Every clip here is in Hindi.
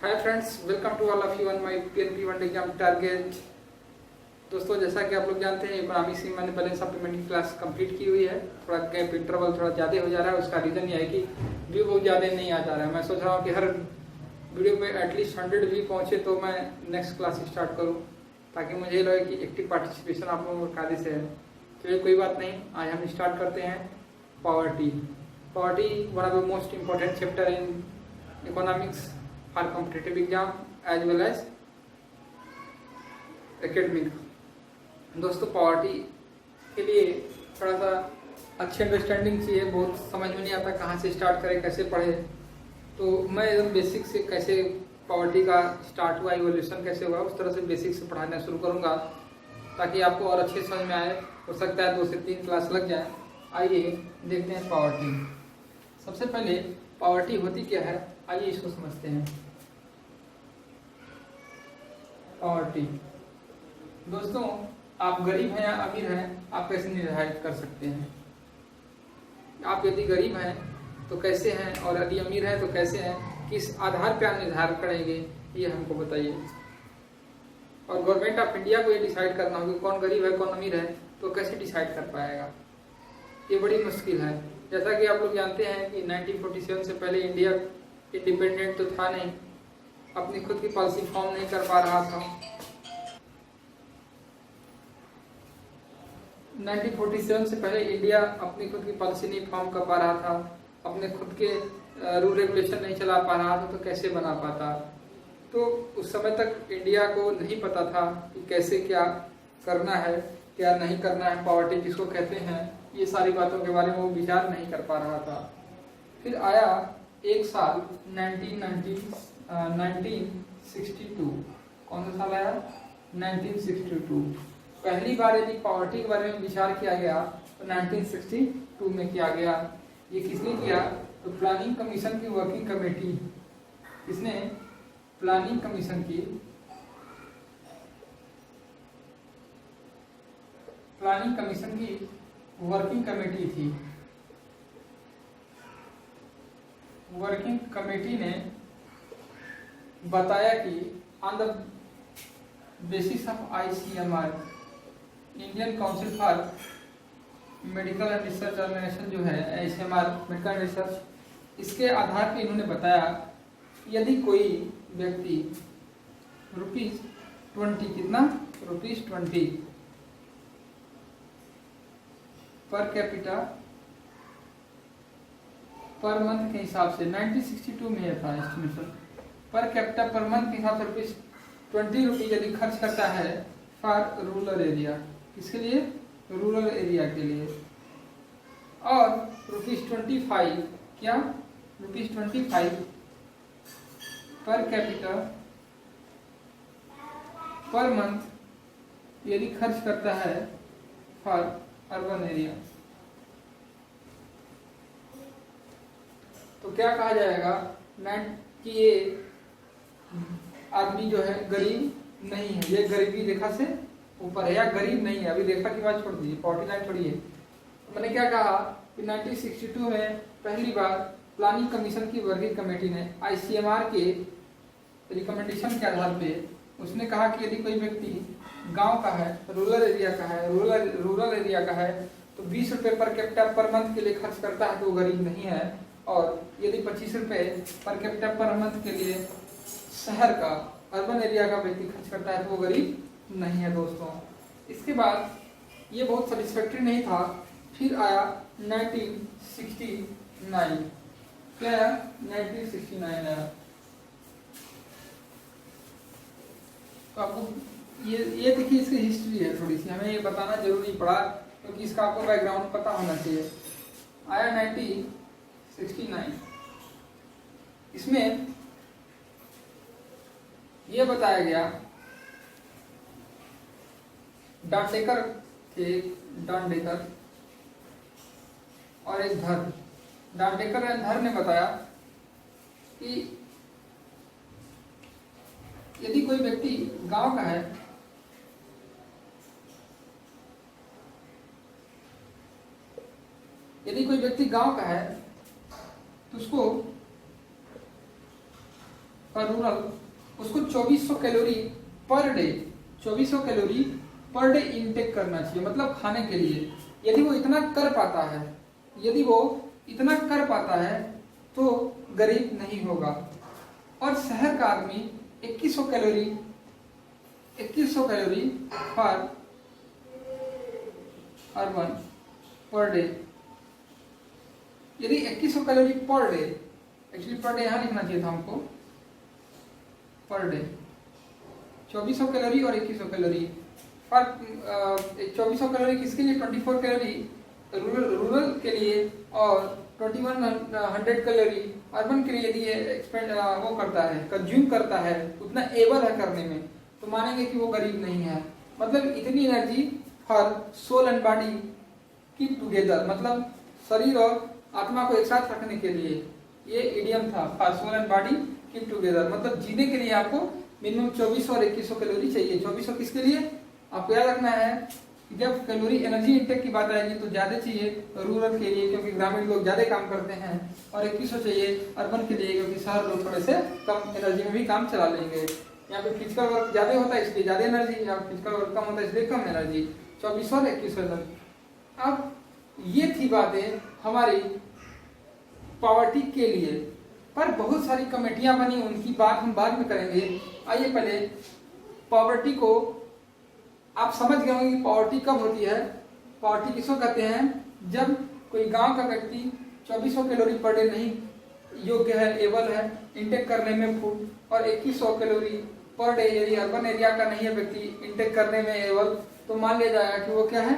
Hi friends, welcome to all of you on my PNP one exam target. दोस्तों, जैसा कि आप लोग जानते हैं, इकोनॉमिक्स में मैंने बैलेंस सप्लीमेंट की क्लास कंप्लीट की हुई है। थोड़ा गैप इंटरवल थोड़ा ज़्यादा हो जा रहा है। उसका रीज़न ये है कि व्यू बहुत ज़्यादा नहीं आ जा रहा है। मैं सोच रहा हूँ कि हर वीडियो पे एटलीस्ट 100 व्यू पहुँचे तो मैं नेक्स्ट क्लास स्टार्ट करूँ, ताकि मुझे लगे कि एक्टिव पार्टिसिपेशन आप लोगों को कायदे से है। चलिए, कोई बात नहीं, आज हम स्टार्ट करते हैं poverty. Poverty one of the most important chapter in economics for competitive exam as well as academic. दोस्तों, पॉवर्टी के लिए थोड़ा सा अच्छी अंडरस्टैंडिंग चाहिए। बहुत समझ में नहीं आता कहाँ से स्टार्ट करें, कैसे पढ़े। तो मैं एकदम बेसिक से कैसे पॉवर्टी का स्टार्ट हुआ, इवोल्यूशन कैसे हुआ, उस तरह से बेसिक से पढ़ाना शुरू करूँगा, ताकि आपको और अच्छे समझ में आए। हो सकता है 2 से 3 क्लास लग जाए। आइए देखते हैं पॉवर्टी। सबसे पहले पॉवर्टी होती क्या है, आइए इसको समझते हैं। पॉवर्टी, दोस्तों, आप गरीब हैं या अमीर हैं, आप कैसे निर्धारित कर सकते हैं? आप यदि गरीब हैं तो कैसे हैं, और यदि अमीर हैं तो कैसे हैं, किस आधार पर आप निर्धारित करेंगे, ये हमको बताइए। और गवर्नमेंट ऑफ इंडिया को ये डिसाइड करना होगा कौन गरीब है कौन अमीर है, तो कैसे डिसाइड कर पाएगा? ये बड़ी मुश्किल है। जैसा कि आप लोग जानते हैं कि 1947 से पहले इंडिया इंडिपेंडेंट तो था नहीं, अपनी खुद की पॉलिसी फॉर्म नहीं कर पा रहा था। 1947 से पहले इंडिया अपनी खुद की पॉलिसी नहीं फॉर्म कर पा रहा था, अपने खुद के रूल रेगुलेशन नहीं चला पा रहा था, तो कैसे बना पाता? तो उस समय तक इंडिया को नहीं पता था कि कैसे क्या करना है, क्या नहीं करना है, पॉवर्टी जिसको कहते हैं, ये सारी बातों के बारे में वो विचार नहीं कर पा रहा था। फिर आया एक साल 1962। कौन सा साल आया? 1962। पहली बार यदि पॉवर्टी के बारे में विचार किया गया तो 1962 में किया गया। ये किसने किया? तो प्लानिंग कमीशन की वर्किंग कमेटी। किसने? प्लानिंग कमीशन की वर्किंग कमेटी थी। वर्किंग कमेटी ने बताया कि on the basis of ICMR, Indian council for medical and research organisation जो है, ICMR मेडिकल एंड रिसर्च, इसके आधार पर इन्होंने बताया यदि कोई व्यक्ति ₹20 कितना? ₹20 पर कैपिटा पर मंथ के हिसाब से, 1962 में यह था estimation, per capita per month के हिसाब से ₹20 यदि खर्च करता है फॉर रूरल एरिया। किसके लिए? रूरल एरिया के लिए। और ₹25 क्या? ₹25 पर कैपिटा पर मंथ यदि खर्च करता है फॉर अर्बन एरिया। तो क्या कहा जाएगा कि ये आदमी जो है गरीब नहीं है, ये गरीबी रेखा से ऊपर है, या गरीब नहीं है। अभी रेखा की बात छोड़ दीजिए, 49 छोड़िए। मैंने क्या कहा कि 1962 में पहली बार प्लानिंग कमीशन की वर्किंग कमेटी ने ICMR के रिकमेंडेशन के आधार पे उसने कहा कि यदि कोई व्यक्ति गांव का है, रूरल एरिया का है, तो ₹20 पर कैपिटा पर मंथ के लिए खर्च करता है तो वो गरीब नहीं है। और यदि ₹25 पर कैपिटा पर मंथ के लिए शहर का, अर्बन एरिया का व्यक्ति खर्च करता है तो वो गरीब नहीं है। दोस्तों, इसके बाद ये बहुत सेटिस्फैक्ट्री नहीं था। फिर आया 1969। क्या आया? 1969 आया। तो आपको ये देखिए, इसकी हिस्ट्री है थोड़ी सी, हमें ये बताना जरूरी पड़ा क्योंकि इसका आपको बैकग्राउंड पता होना चाहिए। आया 1969। इसमें यह बताया गया, डांडेकर और एक धर, डांडेकर एंड धर ने बताया कि यदि कोई व्यक्ति गांव का है, तो उसको और रूरल, उसको 2400 calorie per day, 2400 calorie per day intake करना चाहिए, मतलब खाने के लिए। यदि वो इतना कर पाता है, यदि वो इतना कर पाता है तो गरीब नहीं होगा। और शहर का आदमी 2100 कैलोरी पर अर्बन पर डे, यदि 2100 calorie per day, actually per day यहाँ लिखना चाहिए था हमको, पर डे 2400 कैलोरी और 2100 कैलोरी। पर 2400 कैलोरी किसके लिए, 24 कैलोरी रूरल के लिए और 2100 कैलोरी अर्बन के लिए। यदि ये एक्सपेंड वो करता है, कंज्यूम करता है, उतना एबल है करने में, तो मानेंगे कि वो गरीब नहीं है। मतलब इतनी energy for soul and body keep together, मतलब शरीर और आत्मा को एक साथ रखने के लिए ये इडियम था, for soul and body keep together. मतलब जीने के लिए आपको मिनिमम 2400 और 2100 कैलोरी चाहिए। 2400 किसके लिए, आपको याद रखना है कि जब कैलोरी एनर्जी इंटेक की बात आएगी तो ज्यादा चाहिए रूरल के लिए, क्योंकि ग्रामीण लोग ज्यादा काम करते हैं, और 2100 चाहिए अर्बन के लिए, क्योंकि शहर लोग थोड़े से कम एनर्जी में भी काम चला लेंगे। यहाँ पे फिजिकल वर्क ज्यादा होता है इसलिए ज्यादा एनर्जी, यहाँ फिजिकल वर्क कम होता है इसलिए कम एनर्जी। 2400 और 2100 एनर्जी। अब ये थी बातें हमारी पॉवर्टी के लिए, पर बहुत सारी कमेटियां बनी, उनकी बात हम बाद में करेंगे। आइए पहले पॉवर्टी को आप समझ गए होंगे कि पॉवर्टी कब होती है। पॉवर्टी किसको कहते हैं, जब कोई गांव का व्यक्ति 2400 कैलोरी पर डे नहीं योग्य है, एबल है इंटेक करने में फूड, और 2100 कैलोरी पर डे यदि अर्बन एरिया का नहीं है व्यक्ति इंटेक करने में एबल, तो मान लिया जाएगा कि वो क्या है,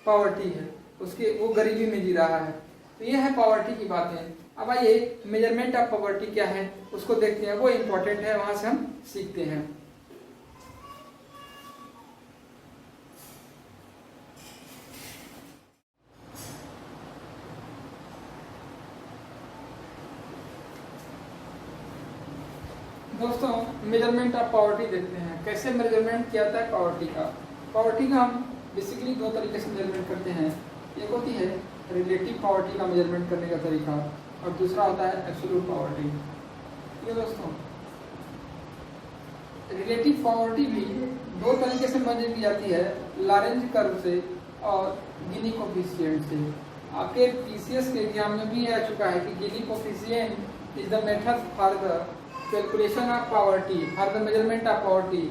पॉवर्टी है, उसके वो गरीबी में जी रहा है। तो ये है पॉवर्टी की बातें। अब आइए मेजरमेंट ऑफ पॉवर्टी क्या है उसको देखते हैं, वो इम्पोर्टेंट है, वहां से हम सीखते हैं। दोस्तों मेजरमेंट ऑफ पॉवर्टी देखते हैं, कैसे मेजरमेंट किया जाता है पॉवर्टी का। पॉवर्टी का हम बेसिकली दो तरीके से मेजरमेंट करते हैं। एक होती है रिलेटिव पॉवर्टी का मेजरमेंट करने का तरीका, और दूसरा होता है एब्सोल्यूट पॉवर्टी। ये दोस्तों रिलेटिव पॉवर्टी भी दो तरीके से मेजर की जाती है, लॉरेंज कर्व से और गिनी कोफिशिएंट से। आपके पीसीएस के एग्जाम में भी आ चुका है कि Gini coefficient is the method for the calculation of poverty, for the measurement of poverty,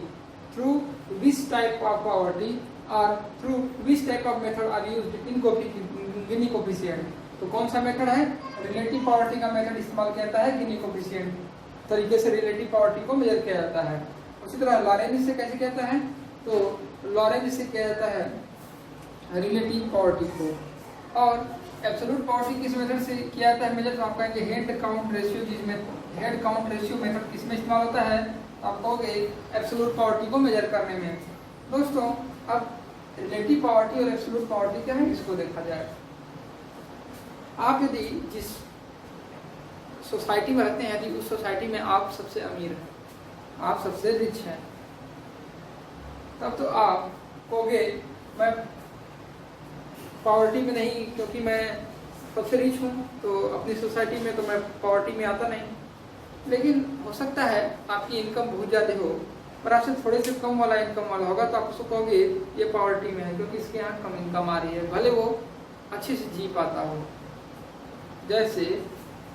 through which type of poverty or through which type of method are used in Gini coefficient। तो कौन सा मेथड है, रिलेटिव पॉवर्टी का मेथड इस्तेमाल किया जाता है, गिनी कोफिशिएंट तरीके से रिलेटिव पॉवर्टी को मेजर किया जाता है। उसी तरह लॉरेंज से कैसे किया जाता है, तो लॉरेंज से किया जाता है रिलेटिव पॉवर्टी को। और एब्सोल्यूट पॉवर्टी किस मेथड से किया जाता है मेजर, तो आप कहेंगे हेड काउंट रेशियो, जिसमें हेड काउंट रेशियो मेथड किसमें इस्तेमाल होता है, आप कहोगे एब्सोल्यूट पॉवर्टी को मेजर करने में। दोस्तों अब रिलेटिव पॉवर्टी और एब्सोल्यूट पॉवर्टी क्या है इसको देखा जाए। आप यदि जिस सोसाइटी में रहते हैं, यदि उस सोसाइटी में आप सबसे अमीर हैं, आप सबसे रिच हैं, तब तो आप कहोगे मैं पॉवर्टी में नहीं, क्योंकि मैं सबसे रिच हूँ तो अपनी सोसाइटी में तो मैं पॉवर्टी में आता नहीं। लेकिन हो सकता है आपकी इनकम बहुत ज़्यादा हो, पर आपसे थोड़े से कम वाला इनकम वाला होगा, तो आप उसको कहोगे ये पॉवर्टी में है, क्योंकि इसके यहाँ कम इनकम आ रही है, भले वो अच्छे से जी पाता हो। जैसे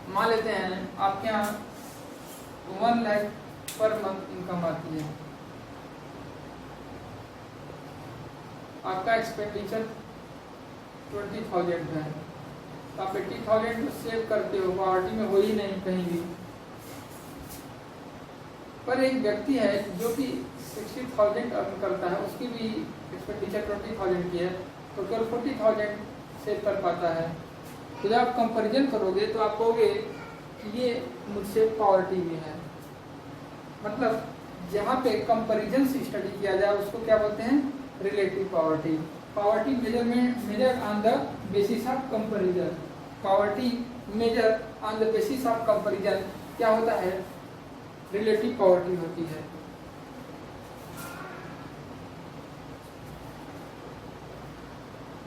मान लेते हैं आपके यहाँ 1 लाख पर मंथ इनकम आती है, आपका एक्सपेंडिचर 20,000 है, तो आप 80,000 सेव करते हो, पॉवर्टी में हो ही नहीं कहीं भी। पर एक व्यक्ति है जो कि 60,000 अर्न करता है, उसकी भी एक्सपेंडिचर 20,000 की है, तो केवल 40,000 सेव कर पाता है। तो जब आप कंपैरिजन करोगे तो आप कहोगे कि ये मुझसे पॉवर्टी में है। मतलब जहाँ पे कंपैरिजन से स्टडी किया जाए उसको क्या बोलते हैं, relative poverty. Poverty major on the basis of comparison, poverty major on the basis of comparison क्या होता है, रिलेटिव पॉवर्टी होती है।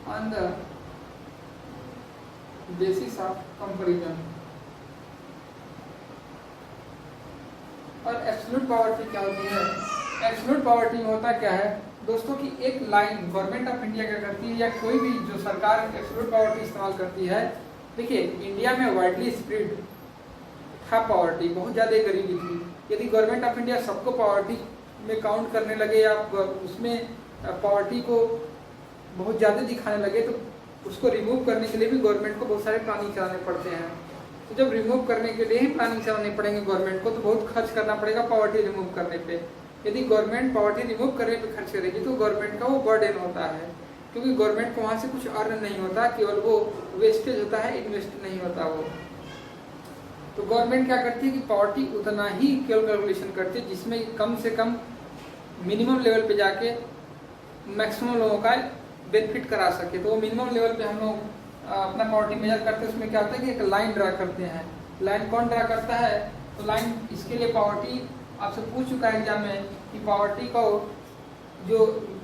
On the basis of comparison और एब्सोल्यूट पॉवर्टी क्या होती है? एब्सोल्यूट पॉवर्टी में होता क्या है दोस्तों की एक लाइन गवर्नमेंट ऑफ इंडिया क्या करती है या कोई भी जो सरकार एब्सोल्यूट पॉवर्टी इस्तेमाल करती है। देखिए इंडिया में वाइडली स्प्रेड है पॉवर्टी, बहुत ज़्यादा गरीबी थी। यदि गवर्नमेंट ऑफ इंडिया सबको पॉवर्टी में काउंट करने लगे या उसमें पॉवर्टी को बहुत ज़्यादा दिखाने लगे तो उसको रिमूव करने के लिए भी गवर्नमेंट को बहुत सारे प्लानिंग कराने पड़ते हैं। तो जब रिमूव करने के लिए ही प्लानिंग कराने पड़ेंगे गवर्नमेंट को तो बहुत खर्च करना पड़ेगा पॉवर्टी रिमूव करने पे। यदि गवर्नमेंट पॉवर्टी रिमूव करने पे खर्च करेगी तो गवर्नमेंट का वो बर्डन होता है, क्योंकि गवर्नमेंट को वहाँ से कुछ अर्न नहीं होता, केवल वो वेस्टेज होता है, इन्वेस्ट नहीं होता वो। तो गवर्नमेंट क्या करती है कि पॉवर्टी उतना ही कैलकुलेशन करती है जिसमें कम से कम मिनिमम लेवल पे जाके मैक्सिमम लोगों का बेनिफिट करा सके। तो वो मिनिमम लेवल पे हम लोग अपना पॉवर्टी मेजर करते हैं। उसमें क्या होता है कि एक लाइन ड्रा करते हैं। लाइन कौन ड्रा करता है? तो लाइन इसके लिए पॉवर्टी आपसे पूछ चुका है एग्जाम में कि पॉवर्टी को जो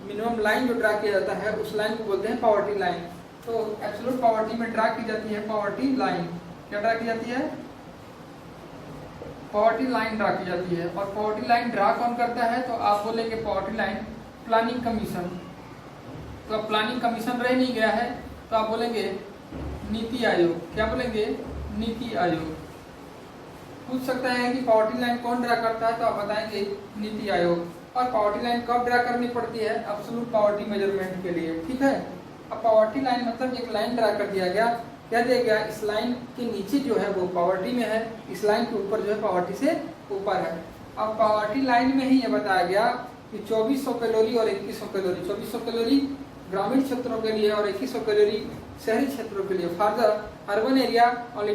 मिनिमम लाइन जो ड्रा किया जाता है उस लाइन को बोलते हैं पॉवर्टी लाइन। तो एब्सोल्यूट पॉवर्टी में ड्रा की जाती है पॉवर्टी लाइन। क्या ड्रा की जाती है? पॉवर्टी लाइन ड्रा की जाती है। और पॉवर्टी लाइन ड्रा कौन करता है? तो आप बोलेंगे पॉवर्टी लाइन प्लानिंग कमीशन। तो अब प्लानिंग कमीशन रह नहीं गया है तो आप बोलेंगे नीति आयोग। क्या बोलेंगे? नीति आयोग। पूछ सकता है कि पॉवर्टी लाइन कौन ड्रा करता है तो आप बताएंगे नीति आयोग। और पॉवर्टी लाइन कब ड्रा करनी पड़ती है? एब्सोल्यूट पॉवर्टी मेजरमेंट के लिए। ठीक है। अब पॉवर्टी लाइन मतलब एक लाइन ड्रा कर दिया गया। क्या दिया गया? इस लाइन के नीचे जो है वो पॉवर्टी में है, इस लाइन के ऊपर जो है पॉवर्टी से ऊपर है। अब पॉवर्टी लाइन में ही ये बताया गया कि 2400 कैलोरी और 2100 कैलोरी, 2400 कैलोरी ग्रामीण क्षेत्रों के लिए और 2100 कैलोरी शहरी क्षेत्रों के लिए। For the urban area only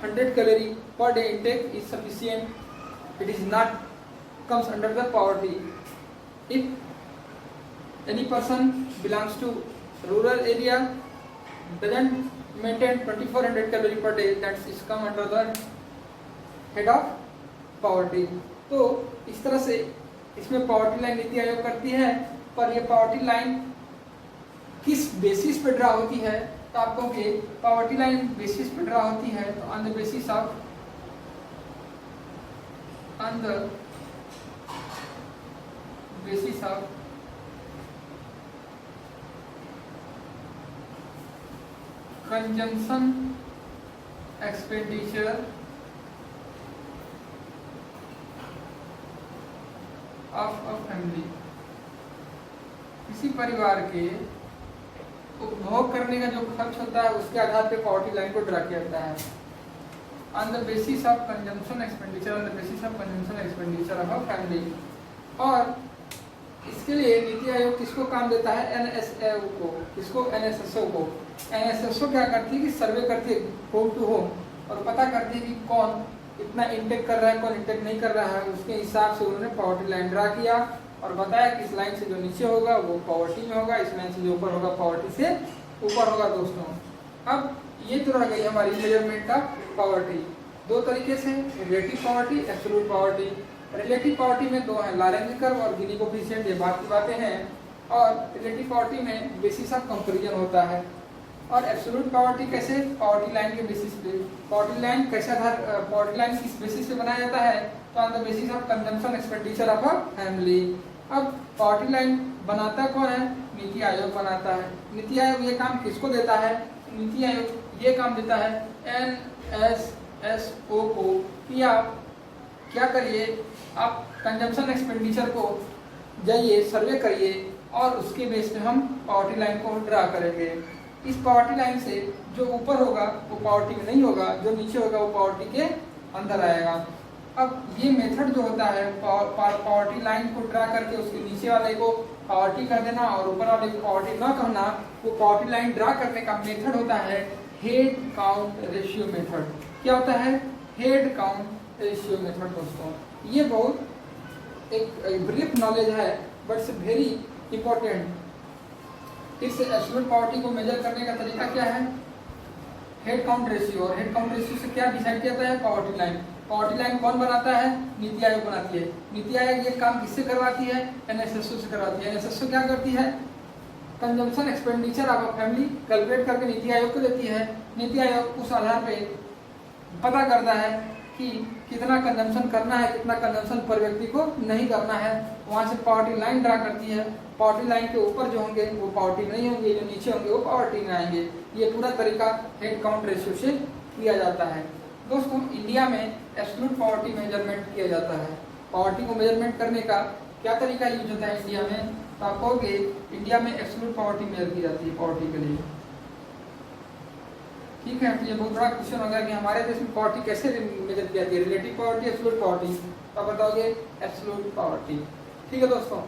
100 calorie per day intake is sufficient, it is not comes under the poverty. If any person belongs to rural area doesn't maintain 2400 calorie per day, that is come under the head of poverty. तो इस तरह से इसमें पॉवर्टी लाइन नीति आयोग करती है। पर ये पॉवर्टी लाइन किस बेसिस पे ड्रा होती है? तो आप कहोगे पॉवर्टी लाइन बेसिस पे ड्रा होती है तो on the basis of basis of consumption expenditure of a family। किसी परिवार के उपभोग करने का जो खर्च होता है उसके आधार पे पॉवर्टी लाइन को ड्रा किया जाता है। On the basis of consumption expenditure, on the basis of consumption expenditure of a family. और इसके लिए नीति आयोग किसको काम देता है? एनएसओ को। किसको? एनएसएसओ को। एनएसएसओ क्या करती है कि सर्वे करती है होम टू होम और पता करती है कि कौन इतना इंटेक कर रहा है, कौन इंटेक नहीं कर रहा है। उसके हिसाब से उन्होंने पॉवर्टी लाइन ड्रा किया और बताया कि इस लाइन से जो नीचे होगा वो पॉवर्टी में होगा, इस लाइन से जो ऊपर होगा पॉवर्टी से ऊपर होगा। दोस्तों अब ये तो रह गई हमारी मेजरमेंट ऑफ पॉवर्टी। दो तरीके से, relative poverty, absolute poverty. Relative poverty में दो हैं, लॉरेंज कर्व और गिनी कोएफिशिएंट, ये बात की बातें हैं। और रिलेटिव पॉवर्टी में बेसिस ऑफ कंपैरिजन होता है। और एब्सोल्यूट पॉवर्टी कैसे? पॉवर्टी लाइन के बेसिस पे। पॉवर्टी लाइन कैसे आधार, पॉवर्टी लाइन किस बेसिस पे बनाया जाता है? तो on the basis of consumption expenditure of a family. अब पॉवर्टी लाइन बनाता कौन है? नीति आयोग बनाता है। नीति आयोग ये काम किसको देता है? नीति आयोग ये काम देता है एनएसएसओ को कि आप क्या करिए, आप कंजम्पशन एक्सपेंडिचर को जाइए सर्वे करिए और उसके बेस पे हम पॉवर्टी लाइन को ड्रा करेंगे। इस पॉवर्टी लाइन से जो ऊपर होगा वो पॉवर्टी में नहीं होगा, जो नीचे होगा वो पॉवर्टी के अंदर आएगा। अब ये मेथड जो होता है पॉवर्टी लाइन को ड्रा करके उसके नीचे वाले को पॉवर्टी कर देना और ऊपर वाले को पॉवर्टी न कहना, वो पॉवर्टी लाइन ड्रा करने का मेथड होता है हेड काउंट रेशियो मेथड। क्या होता है? Head count ratio method. दोस्तों ये बहुत एक ब्रीफ नॉलेज है बट इट्स वेरी इंपॉर्टेंट। इस एब्सोल्यूट पॉवर्टी को मेजर करने का तरीका क्या है? Head count ratio. और हेड काउंट रेशियो से क्या डिसाइड किया जाता है? Poverty line. पॉवर्टी लाइन कौन बनाता है? नीति आयोग बनाती है। नीति आयोग ये काम किससे करवाती है? एनएसएसओ से करवाती है। एनएसएसओ क्या करती है? Consumption expenditure of a family calculate करके नीति आयोग को देती है। नीति आयोग उस आधार पे पता करता है कि कितना कंजम्पशन करना है, कितना कंजम्पशन पर व्यक्ति को नहीं करना है। वहाँ से पॉवर्टी लाइन ड्रा करती है। पॉवर्टी लाइन के ऊपर जो होंगे वो पॉवर्टी नहीं होंगे, जो नीचे होंगे वो पॉवर्टी में आएंगे। ये पूरा तरीका हेड काउंट रेशियो से किया जाता है। दोस्तों, इंडिया में एब्सोल्यूट पॉवर्टी मेजरमेंट किया जाता है। पॉवर्टी को मेजरमेंट करने का क्या तरीका यूज होता है इंडिया में, तो आप कहोगे इंडिया में एब्सोल्यूट पॉवर्टी मेजर की जाती है पॉवर्टी के लिए। ठीक है, तो ये बहुत बड़ा क्वेश्चन होगा कि हमारे देश में पॉवर्टी कैसे मेजर की जाती है, रिलेटिव पॉवर्टी, एब्सोल्यूट पॉवर्टी। तो आप बताओगे एब्सोल्यूट पॉवर्टी। ठीक है दोस्तों,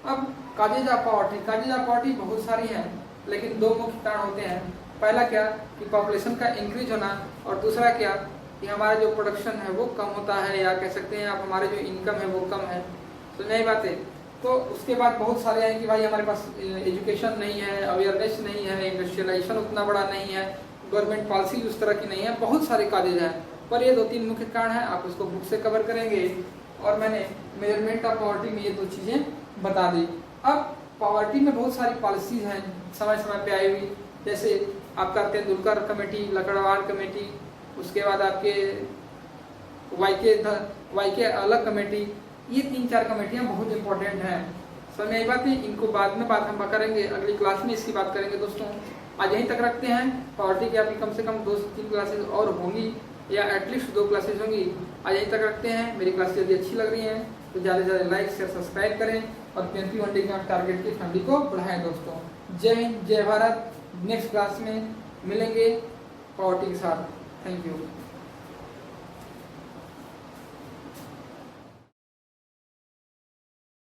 अब causes of poverty. Causes of poverty बहुत सारी हैं, लेकिन दो मुख्य कारण होते हैं। पहला क्या कि पॉपुलेशन का इंक्रीज होना, और दूसरा क्या कि हमारा जो प्रोडक्शन है वो कम होता है, या कह सकते हैं आप हमारे जो इनकम है वो कम है। तो नई बात है। तो उसके बाद बहुत सारे हैं कि भाई हमारे पास एजुकेशन नहीं है, अवेयरनेस नहीं है, इंडस्ट्रियलाइजेशन उतना बड़ा नहीं है, गवर्नमेंट पॉलिसी उस तरह की नहीं है। बहुत सारे काजेज हैं, पर ये 2-3 मुख्य कारण हैं। आप उसको बुक से कवर करेंगे, और मैंने मेजरमेंट ऑफ पॉवर्टी में ये 2 चीज़ें बता दी। अब पॉवर्टी में बहुत सारी पॉलिसीज हैं समय समय पे आई हुई, जैसे आपका तेंदुलकर कमेटी, लकड़वार कमेटी, उसके बाद आपके वाईके अलग कमेटी। ये 3-4 कमेटियाँ बहुत इंपॉर्टेंट हैं। समय यही बात है, इनको बाद में बात हम करेंगे, अगली क्लास में इसकी बात करेंगे। दोस्तों, आज यहीं तक रखते हैं। पॉवर्टी की आपकी कम से कम 2 से 3 क्लासेज और होंगी, या एटलीस्ट 2 क्लासेज होंगी। आज यहीं तक रखते हैं। मेरी क्लास यदि अच्छी लग रही हैं तो ज़्यादा से ज़्यादा लाइक शेयर सब्सक्राइब करें, और PMP वनडे के टारगेट की फैमिली को बढ़ाएं। दोस्तों, जय हिंद, जय भारत। नेक्स्ट क्लास में मिलेंगे पॉवर्टी के साथ। Thank you.